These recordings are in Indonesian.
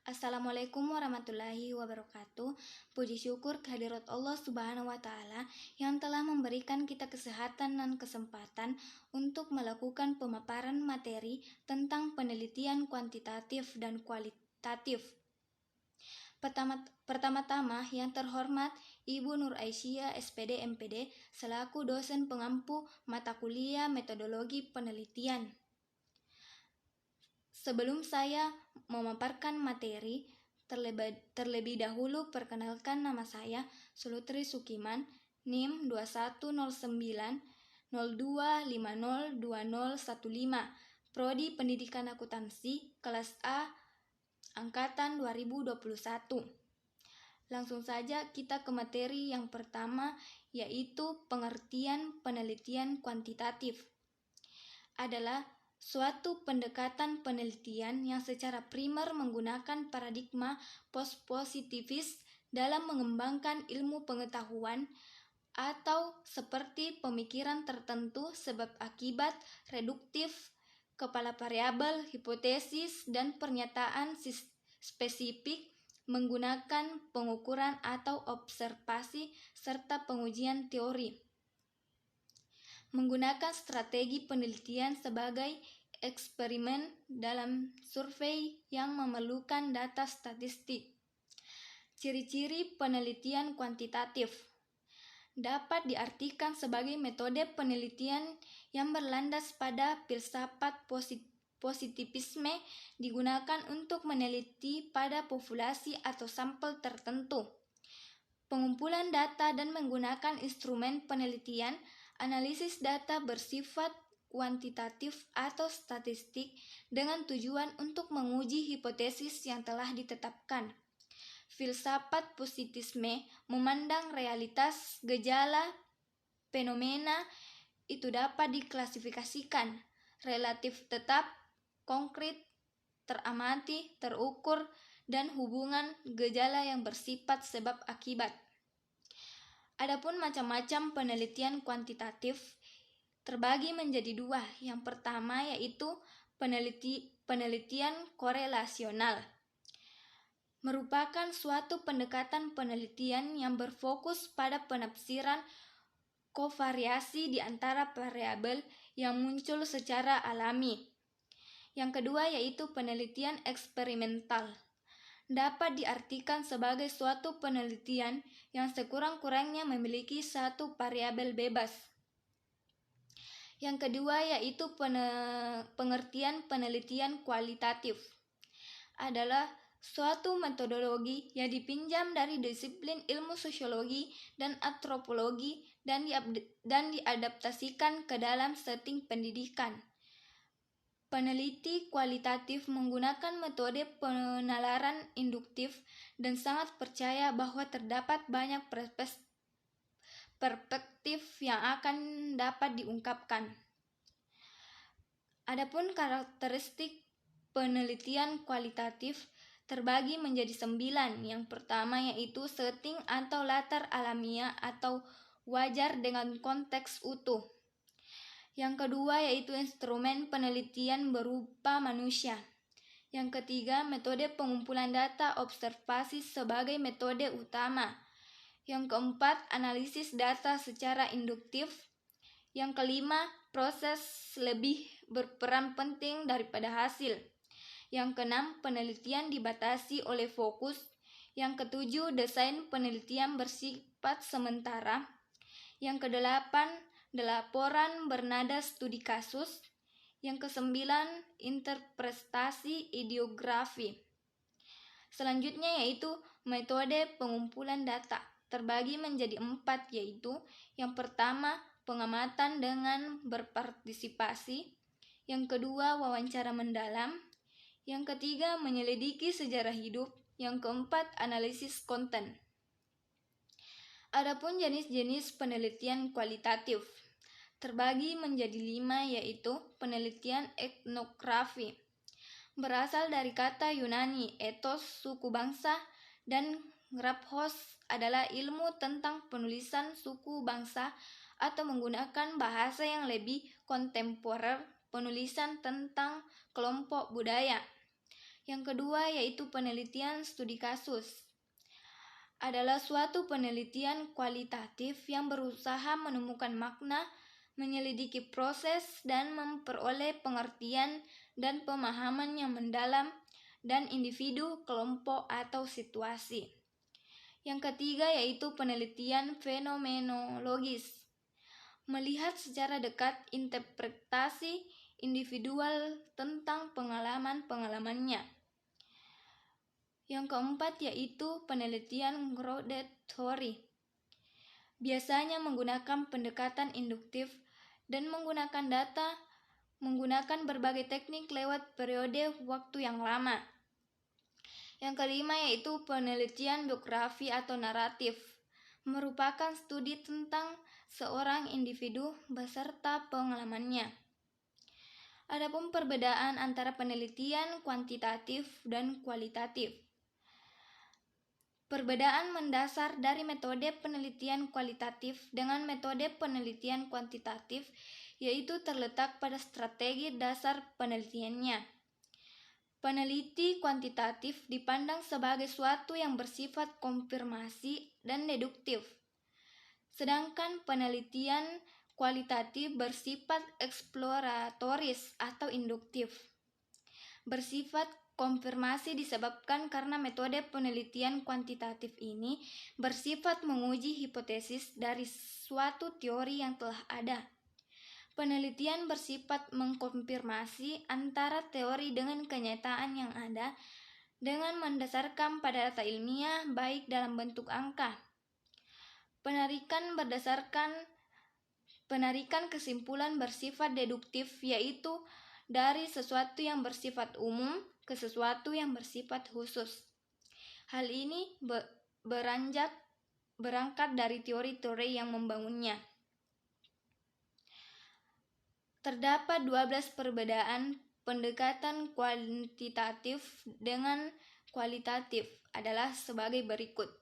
Assalamualaikum warahmatullahi wabarakatuh. Puji syukur kehadirat Allah Subhanahu wa Ta'ala yang telah memberikan kita kesehatan dan kesempatan untuk melakukan pemaparan materi tentang penelitian kuantitatif dan kualitatif. Pertama-tama yang terhormat Ibu Nur Aisyah SPD MPD selaku dosen pengampu mata kuliah metodologi penelitian. Sebelum saya memaparkan materi, terlebih dahulu perkenalkan nama saya Sulutri Sukiman, NIM 210902502015, Prodi Pendidikan Akuntansi, kelas A, Angkatan 2021. Langsung saja kita ke materi yang pertama, yaitu pengertian penelitian kuantitatif. Adalah suatu pendekatan penelitian yang secara primer menggunakan paradigma post-positivis dalam mengembangkan ilmu pengetahuan atau seperti pemikiran tertentu sebab akibat reduktif, kepala variabel, hipotesis, dan pernyataan spesifik menggunakan pengukuran atau observasi serta pengujian teori. Menggunakan strategi penelitian sebagai eksperimen dalam survei yang memerlukan data statistik. Ciri-ciri penelitian kuantitatif dapat diartikan sebagai metode penelitian yang berlandas pada filsafat positivisme digunakan untuk meneliti pada populasi atau sampel tertentu. Pengumpulan data dan menggunakan instrumen penelitian, analisis data bersifat kuantitatif atau statistik dengan tujuan untuk menguji hipotesis yang telah ditetapkan. Filsafat positivisme memandang realitas, gejala, fenomena itu dapat diklasifikasikan relatif tetap, konkret, teramati, terukur, dan hubungan gejala yang bersifat sebab akibat. Adapun macam-macam penelitian kuantitatif terbagi menjadi dua. Yang pertama yaitu penelitian korelasional. Merupakan suatu pendekatan penelitian yang berfokus pada penafsiran kovariasi di antara variabel yang muncul secara alami. Yang kedua yaitu penelitian eksperimental. Dapat diartikan sebagai suatu penelitian yang sekurang-kurangnya memiliki satu variabel bebas. Yang kedua yaitu pengertian penelitian kualitatif. Adalah suatu metodologi yang dipinjam dari disiplin ilmu sosiologi dan antropologi dan diadaptasikan ke dalam setting pendidikan. Peneliti kualitatif menggunakan metode penalaran induktif dan sangat percaya bahwa terdapat banyak perspektif yang akan dapat diungkapkan. Adapun karakteristik penelitian kualitatif terbagi menjadi 9. Yang pertama yaitu setting atau latar alamiah atau wajar dengan konteks utuh. Yang kedua yaitu instrumen penelitian berupa manusia. Yang ketiga, metode pengumpulan data observasi sebagai metode utama. Yang keempat, analisis data secara induktif. Yang kelima, proses lebih berperan penting daripada hasil. Yang keenam, penelitian dibatasi oleh fokus. Yang ketujuh, desain penelitian bersifat sementara. Yang kedelapan, laporan bernada studi kasus. Yang kesembilan, interpretasi ideografi. Selanjutnya yaitu metode pengumpulan data. Terbagi menjadi 4 yaitu yang pertama, pengamatan dengan berpartisipasi. Yang kedua, wawancara mendalam. Yang ketiga, menyelidiki sejarah hidup. Yang keempat, analisis konten. Adapun jenis-jenis penelitian kualitatif terbagi menjadi 5 yaitu penelitian etnografi. Berasal dari kata Yunani ethos suku bangsa dan grapos adalah ilmu tentang penulisan suku bangsa atau menggunakan bahasa yang lebih kontemporer, penulisan tentang kelompok budaya. Yang kedua yaitu penelitian studi kasus. Adalah suatu penelitian kualitatif yang berusaha menemukan makna, menyelidiki proses, dan memperoleh pengertian dan pemahaman yang mendalam dan individu, kelompok, atau situasi. Yang ketiga yaitu penelitian fenomenologis. Melihat secara dekat interpretasi individual tentang pengalaman-pengalamannya. Yang keempat yaitu penelitian grounded theory. Biasanya menggunakan pendekatan induktif dan menggunakan data, menggunakan berbagai teknik lewat periode waktu yang lama. Yang kelima yaitu penelitian biografi atau naratif. Merupakan studi tentang seorang individu beserta pengalamannya. Adapun perbedaan antara penelitian kuantitatif dan kualitatif. Perbedaan mendasar dari metode penelitian kualitatif dengan metode penelitian kuantitatif yaitu terletak pada strategi dasar penelitiannya. Peneliti kuantitatif dipandang sebagai suatu yang bersifat konfirmasi dan deduktif. Sedangkan penelitian kualitatif bersifat eksploratoris atau induktif. Bersifat konfirmasi disebabkan karena metode penelitian kuantitatif ini bersifat menguji hipotesis dari suatu teori yang telah ada. Penelitian bersifat mengkonfirmasi antara teori dengan kenyataan yang ada dengan mendasarkan pada data ilmiah baik dalam bentuk angka. Penarikan kesimpulan bersifat deduktif yaitu dari sesuatu yang bersifat umum ke sesuatu yang bersifat khusus. Hal ini berangkat dari teori-teori yang membangunnya. Terdapat 12 perbedaan pendekatan kuantitatif dengan kualitatif adalah sebagai berikut.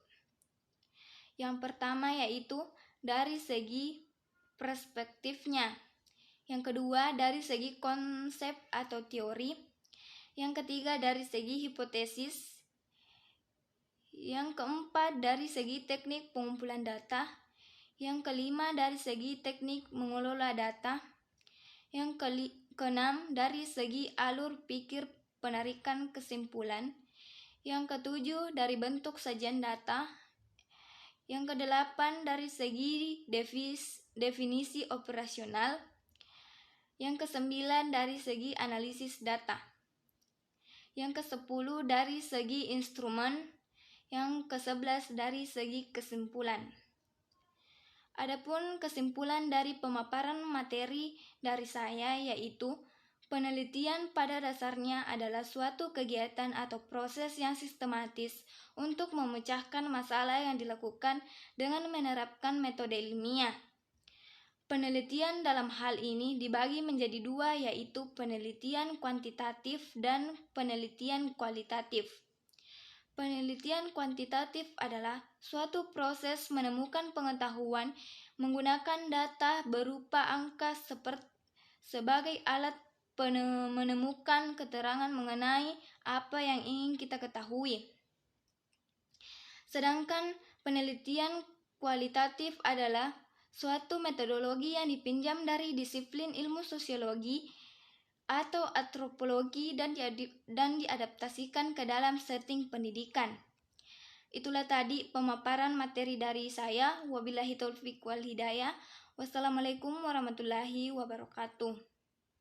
Yang pertama yaitu dari segi perspektifnya. Yang kedua dari segi konsep atau teori. Yang ketiga dari segi hipotesis. Yang keempat dari segi teknik pengumpulan data. Yang kelima dari segi teknik mengelola data. Yang keenam dari segi alur pikir penarikan kesimpulan. Yang ketujuh dari bentuk sajian data. Yang kedelapan dari segi definisi operasional. Yang kesembilan dari segi analisis data. Yang ke-10 dari segi instrumen, yang ke-11 dari segi kesimpulan. Adapun kesimpulan dari pemaparan materi dari saya yaitu penelitian pada dasarnya adalah suatu kegiatan atau proses yang sistematis untuk memecahkan masalah yang dilakukan dengan menerapkan metode ilmiah. Penelitian dalam hal ini dibagi menjadi dua yaitu penelitian kuantitatif dan penelitian kualitatif. Penelitian kuantitatif adalah suatu proses menemukan pengetahuan menggunakan data berupa angka sebagai alat menemukan keterangan mengenai apa yang ingin kita ketahui. Sedangkan penelitian kualitatif adalah suatu metodologi yang dipinjam dari disiplin ilmu sosiologi atau antropologi dan diadaptasikan ke dalam setting pendidikan. Itulah tadi pemaparan materi dari saya. Wabillahi taufiq wal hidayah. Wassalamualaikum warahmatullahi wabarakatuh.